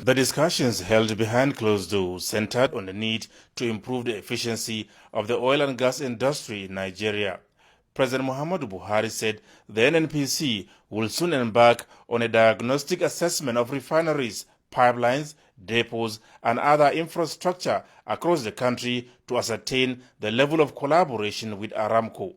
The discussions held behind closed doors centered on the need to improve the efficiency of the oil and gas industry in Nigeria. President Muhammadu Buhari said the NNPC will soon embark on a diagnostic assessment of refineries, pipelines, depots, and other infrastructure across the country to ascertain the level of collaboration with Aramco.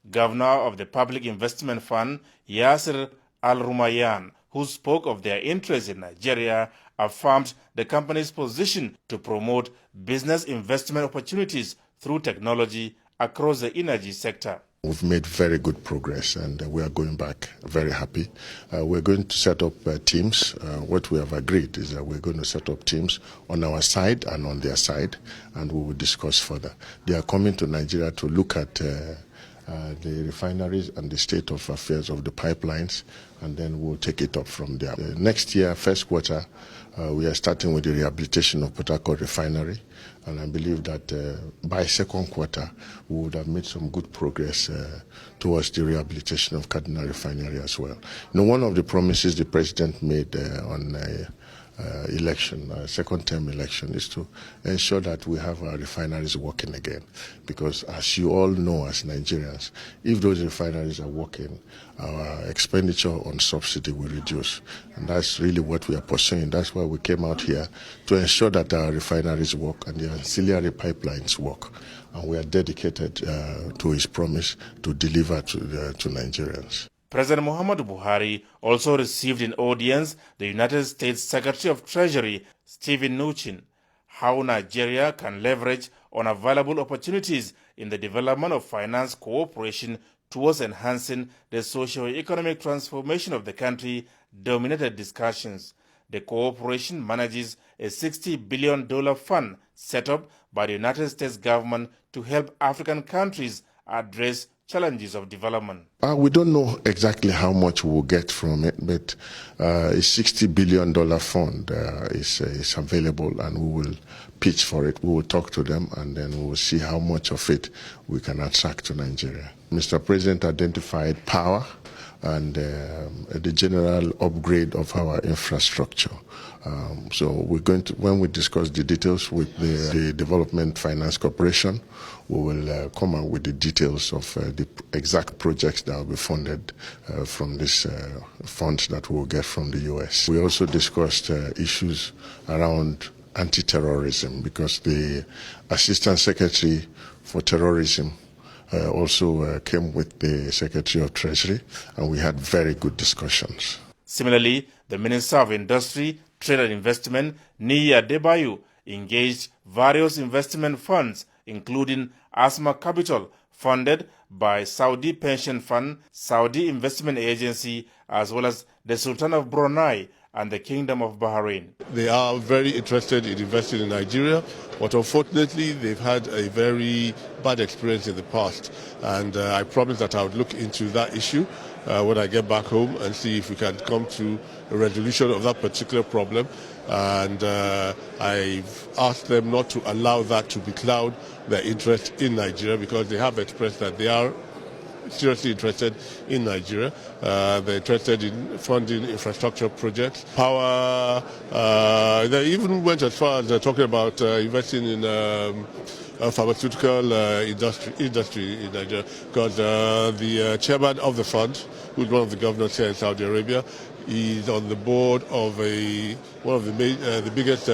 Governor of the Public Investment Fund, Yasir Al-Rumayyan, who spoke of their interest in Nigeria, affirmed the company's position to promote business investment opportunities through technology across the energy sector. We've made very good progress and we are going back very happy. We're going to set up teams. What we have agreed is that we're going to set up teams on our side and on their side, and we will discuss further. They are coming to Nigeria to look at the refineries and the state of affairs of the pipelines, and then we'll take it up from there. Next year, first quarter, we are starting with the rehabilitation of Port Harcourt Refinery, and I believe that by second quarter, we would have made some good progress towards the rehabilitation of Kaduna Refinery as well. One of the promises the President made on second-term election, is to ensure that we have our refineries working again. Because as you all know as Nigerians, if those refineries are working, our expenditure on subsidy will reduce. And that's really what we are pursuing. That's why we came out here, to ensure that our refineries work and the ancillary pipelines work. And we are dedicated to his promise to deliver to Nigerians. President Muhammadu Buhari also received in audience the United States Secretary of Treasury, Steven Mnuchin. How Nigeria can leverage on available opportunities in the development of finance cooperation towards enhancing the socio-economic transformation of the country dominated discussions. The cooperation manages a $60 billion fund set up by the United States government to help African countries address challenges of development. We don't know exactly how much we'll get from it, but a $60 billion fund is available, and we will pitch for it. We will talk to them, and then we will see how much of it we can attract to Nigeria. Mr. President identified power and the general upgrade of our infrastructure. So we're going to, when we discuss the details with the Development Finance Corporation, we will come out with the details of the exact projects that will be funded from this funds that we will get from the U.S. We also discussed issues around anti-terrorism, because the Assistant Secretary for Terrorism also came with the Secretary of Treasury, and we had very good discussions. Similarly, the Minister of Industry, Trade and Investment, Niyi Adebayo, engaged various investment funds, including Asma Capital, funded by Saudi Pension Fund, Saudi Investment Agency, as well as the Sultan of Brunei and the Kingdom of Bahrain. They are very interested in investing in Nigeria, but unfortunately they've had a very bad experience in the past, and I promised that I would look into that issue when I get back home and see if we can come to a resolution of that particular problem. And I've asked them not to allow that to becloud their interest in Nigeria, because they have expressed that they are seriously interested in Nigeria. They're interested in funding infrastructure projects, power. They even went as far as talking about investing in pharmaceutical industry in Nigeria, because the chairman of the fund, who's one of the governors here in Saudi Arabia, is on the board of one of the biggest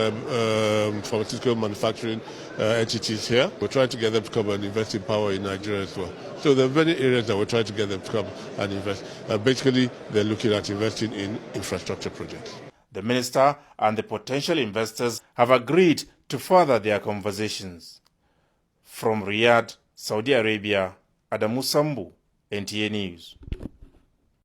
pharmaceutical manufacturing entities here. We're trying to get them to come and invest in power in Nigeria as well. So there are many areas that we're trying to get them to come and invest. Basically, they're looking at investing in infrastructure projects. The minister and the potential investors have agreed to further their conversations. From Riyadh, Saudi Arabia, Adamu Sambu, NTA News.